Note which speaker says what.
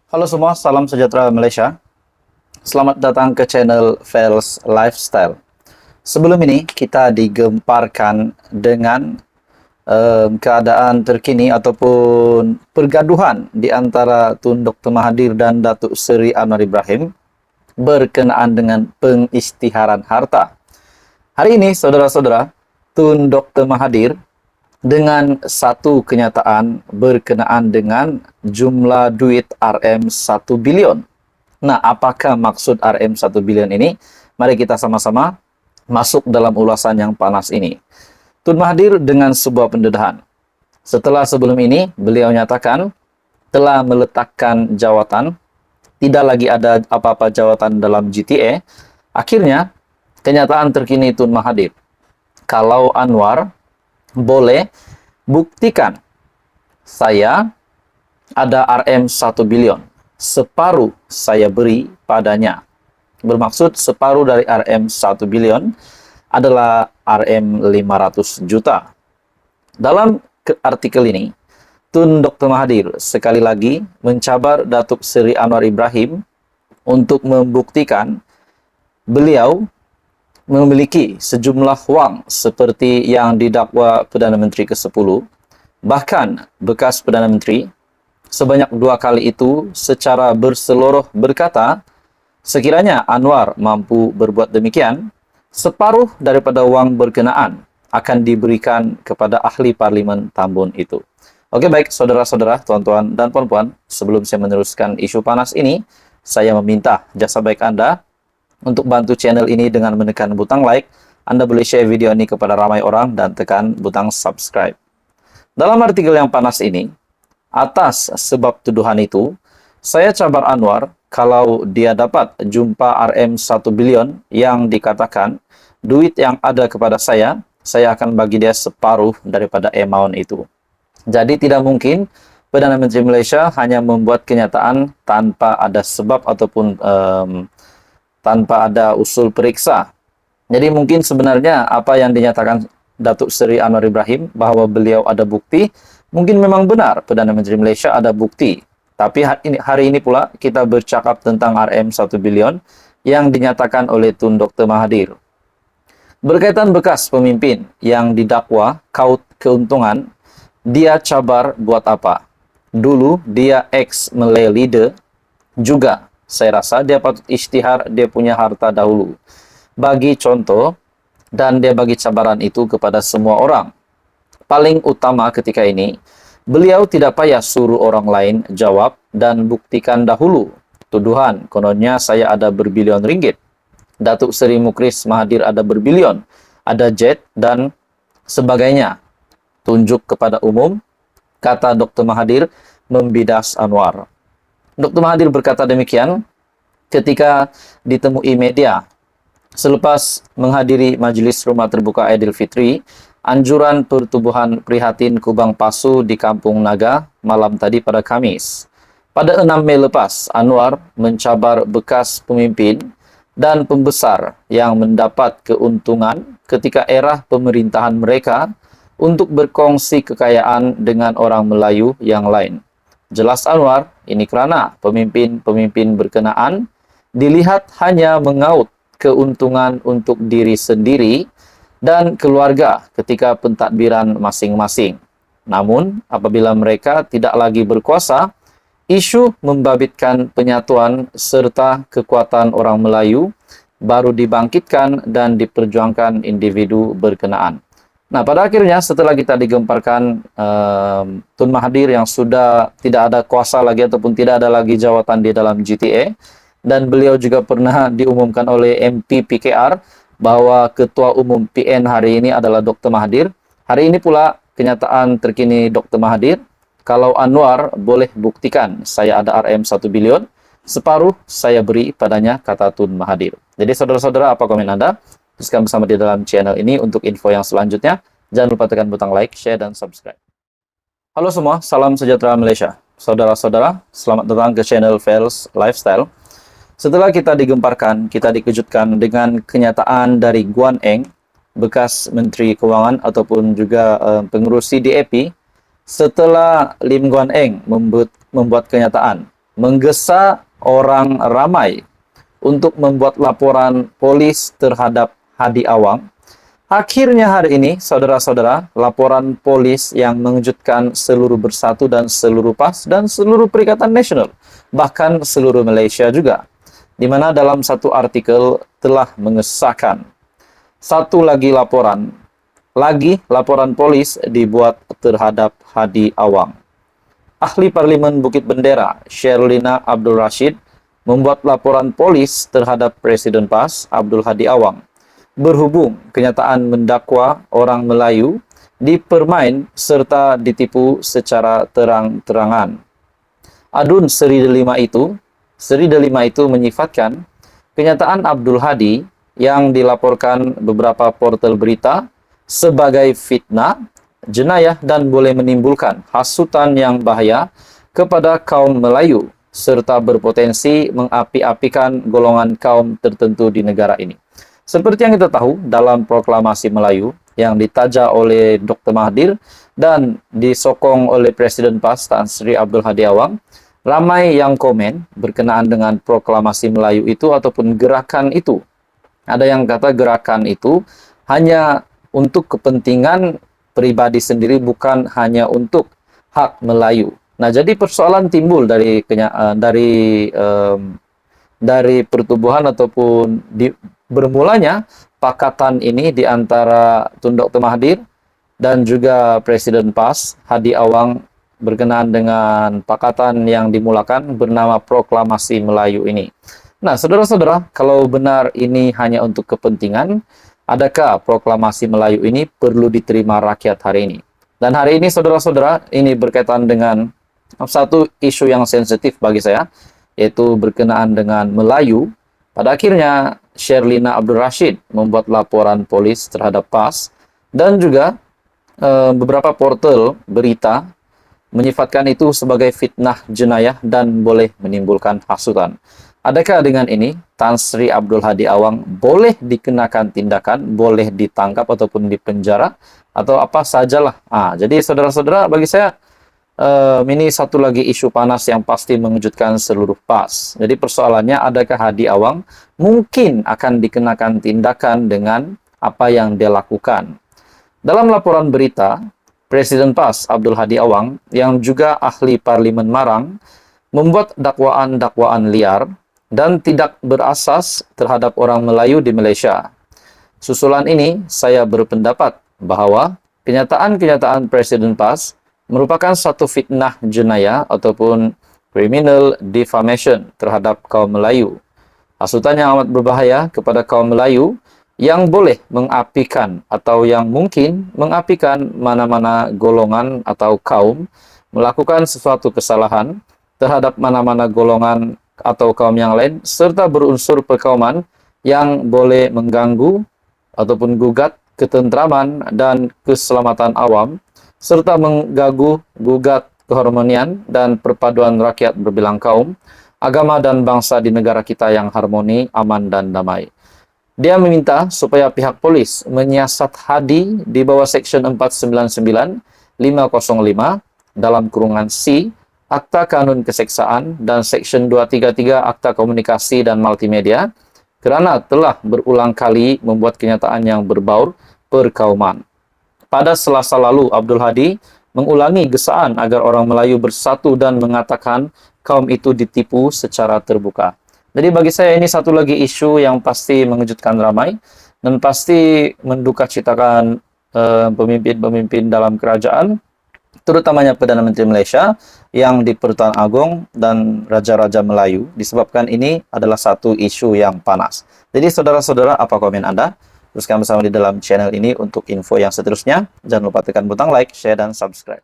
Speaker 1: Halo semua, salam sejahtera Malaysia. Selamat datang ke channel Fels Lifestyle. Sebelum ini kita digemparkan dengan keadaan terkini ataupun pergaduhan di antara Tun Dr. Mahathir dan Datuk Seri Anwar Ibrahim berkenaan dengan pengisytiharan harta. Hari ini, saudara-saudara, Tun Dr. Mahathir dengan satu kenyataan berkenaan dengan jumlah duit RM1 bilion. Nah, apakah maksud RM1 bilion ini? Mari kita sama-sama masuk dalam ulasan yang panas ini. Tun Mahathir dengan sebuah pendedahan. Setelah sebelum ini, beliau nyatakan telah meletakkan jawatan, tidak lagi ada apa-apa jawatan dalam GTA. Akhirnya, kenyataan terkini Tun Mahathir. Kalau Anwar boleh buktikan saya ada RM1 bilion. Separuh saya beri padanya. Bermaksud separuh dari RM1 bilion adalah RM500 juta. Dalam artikel ini, Tun Dr. Mahathir sekali lagi mencabar Datuk Seri Anwar Ibrahim untuk membuktikan beliau memiliki sejumlah wang seperti yang didakwa Perdana Menteri ke-10, bahkan bekas Perdana Menteri sebanyak 2 kali itu secara berseloroh berkata, sekiranya Anwar mampu berbuat demikian, separuh daripada wang berkenaan akan diberikan kepada ahli parlimen Tambun itu. Oke, baik saudara-saudara, tuan-tuan dan puan-puan, sebelum saya meneruskan isu panas ini, saya meminta jasa baik Anda untuk bantu channel ini dengan menekan butang like. Anda boleh share video ini kepada ramai orang dan tekan butang subscribe. Dalam artikel yang panas ini, atas sebab tuduhan itu, saya cabar Anwar kalau dia dapat jumpa RM1 bilion yang dikatakan duit yang ada kepada saya akan bagi dia separuh daripada amount itu. Jadi tidak mungkin Perdana Menteri Malaysia hanya membuat kenyataan tanpa ada sebab ataupun tanpa ada usul periksa. Jadi mungkin sebenarnya apa yang dinyatakan Datuk Seri Anwar Ibrahim bahwa beliau ada bukti, mungkin memang benar Perdana Menteri Malaysia ada bukti. Tapi hari ini pula kita bercakap tentang RM1 bilion yang dinyatakan oleh Tun Dr. Mahathir. Berkaitan bekas pemimpin yang didakwa kaut keuntungan, dia cabar buat apa? Dulu dia ex-Malay leader juga. Saya rasa dia patut isytihar dia punya harta dahulu. Bagi contoh, dan dia bagi cabaran itu kepada semua orang. Paling utama ketika ini, beliau tidak payah suruh orang lain jawab dan buktikan dahulu. Tuduhan, kononnya saya ada berbilion ringgit. Datuk Seri Mukris Mahathir ada berbilion. Ada jet dan sebagainya. Tunjuk kepada umum, kata Dr. Mahathir membidas Anwar. Dr. Mahathir berkata demikian ketika ditemui media selepas menghadiri Majlis Rumah Terbuka Aidilfitri, anjuran pertubuhan prihatin Kubang Pasu di Kampung Naga malam tadi pada Khamis. Pada 6 Mei lepas, Anwar mencabar bekas pemimpin dan pembesar yang mendapat keuntungan ketika era pemerintahan mereka untuk berkongsi kekayaan dengan orang Melayu yang lain. Jelas Anwar, ini kerana pemimpin-pemimpin berkenaan dilihat hanya mengaut keuntungan untuk diri sendiri dan keluarga ketika pentadbiran masing-masing. Namun, apabila mereka tidak lagi berkuasa, isu membabitkan penyatuan serta kekuatan orang Melayu baru dibangkitkan dan diperjuangkan individu berkenaan. Nah, pada akhirnya setelah kita digemparkan Tun Mahathir yang sudah tidak ada kuasa lagi ataupun tidak ada lagi jawatan di dalam GTA, dan beliau juga pernah diumumkan oleh MP PKR bahwa Ketua Umum PN hari ini adalah Dr. Mahathir. Hari ini pula kenyataan terkini Dr. Mahathir, kalau Anwar boleh buktikan saya ada RM1 bilion, separuh saya beri padanya, kata Tun Mahathir. Jadi saudara-saudara, apa komen Anda? Teruskan bersama di dalam channel ini untuk info yang selanjutnya. Jangan lupa tekan butang like, share, dan subscribe. Halo semua, salam sejahtera Malaysia. Saudara-saudara, selamat datang ke channel Fels Lifestyle. Setelah kita digemparkan, kita dikejutkan dengan kenyataan dari Guan Eng, bekas Menteri Kewangan ataupun juga pengurus CDAP, setelah Lim Guan Eng membuat kenyataan menggesa orang ramai untuk membuat laporan polis terhadap Hadi Awang. Akhirnya hari ini, saudara-saudara, laporan polis yang mengejutkan seluruh Bersatu dan seluruh PAS dan seluruh Perikatan Nasional, bahkan seluruh Malaysia juga, di mana dalam satu artikel telah mengesahkan satu lagi laporan polis dibuat terhadap Hadi Awang. Ahli Parlimen Bukit Bendera, Sherlina Abdul Rashid, membuat laporan polis terhadap Presiden PAS, Abdul Hadi Awang, berhubung kenyataan mendakwa orang Melayu dipermain serta ditipu secara terang-terangan. Adun Seri Delima itu menyifatkan kenyataan Abdul Hadi yang dilaporkan beberapa portal berita sebagai fitnah, jenayah dan boleh menimbulkan hasutan yang bahaya kepada kaum Melayu serta berpotensi mengapi-apikan golongan kaum tertentu di negara ini. Seperti yang kita tahu, dalam proklamasi Melayu yang ditaja oleh Dr. Mahathir dan disokong oleh Presiden PAS Tan Sri Abdul Hadi Awang, ramai yang komen berkenaan dengan proklamasi Melayu itu ataupun gerakan itu. Ada yang kata gerakan itu hanya untuk kepentingan pribadi sendiri, bukan hanya untuk hak Melayu. Nah, jadi persoalan timbul dari pertubuhan ataupun bermulanya pakatan ini di antara Tun Dr. Mahathir dan juga Presiden PAS Hadi Awang berkenaan dengan pakatan yang dimulakan bernama Proklamasi Melayu ini. Nah, saudara-saudara, kalau benar ini hanya untuk kepentingan, adakah Proklamasi Melayu ini perlu diterima rakyat hari ini? Dan hari ini, saudara-saudara, ini berkaitan dengan satu isu yang sensitif bagi saya, yaitu berkenaan dengan Melayu. Pada akhirnya, Sherlina Abdul Rashid membuat laporan polis terhadap PAS dan juga beberapa portal berita menyifatkan itu sebagai fitnah, jenayah dan boleh menimbulkan hasutan. Adakah dengan ini Tan Sri Abdul Hadi Awang boleh dikenakan tindakan, boleh ditangkap ataupun dipenjara atau apa sajalah? Jadi saudara-saudara, bagi saya ini satu lagi isu panas yang pasti mengejutkan seluruh PAS. Jadi persoalannya, adakah Hadi Awang mungkin akan dikenakan tindakan dengan apa yang dia lakukan? Dalam laporan berita, Presiden PAS Abdul Hadi Awang yang juga ahli Parlimen Marang membuat dakwaan-dakwaan liar dan tidak berasas terhadap orang Melayu di Malaysia. Susulan ini, saya berpendapat bahwa kenyataan-kenyataan Presiden PAS merupakan satu fitnah jenayah ataupun criminal defamation terhadap kaum Melayu. Hasutan yang amat berbahaya kepada kaum Melayu yang boleh mengapikan atau yang mungkin mengapikan mana-mana golongan atau kaum melakukan sesuatu kesalahan terhadap mana-mana golongan atau kaum yang lain, serta berunsur perkauman yang boleh mengganggu ataupun gugat ketentraman dan keselamatan awam, serta gugat keharmonian dan perpaduan rakyat berbilang kaum, agama dan bangsa di negara kita yang harmoni, aman dan damai. Dia meminta supaya pihak polis menyiasat Hadi di bawah Seksyen 499, 505 dalam kurungan C Akta Kanun Keseksaan dan Seksyen 233 Akta Komunikasi dan Multimedia kerana telah berulang kali membuat kenyataan yang berbaur perkauman. Pada Selasa lalu, Abdul Hadi mengulangi gesaan agar orang Melayu bersatu dan mengatakan kaum itu ditipu secara terbuka. Jadi bagi saya ini satu lagi isu yang pasti mengejutkan ramai dan pasti mendukacitakan pemimpin-pemimpin dalam kerajaan, terutamanya Perdana Menteri Malaysia yang di Pertuan Agong dan Raja-Raja Melayu, disebabkan ini adalah satu isu yang panas. Jadi saudara-saudara, apa komen Anda? Teruskan bersama di dalam channel ini untuk info yang seterusnya. Jangan lupa tekan butang like, share, dan subscribe.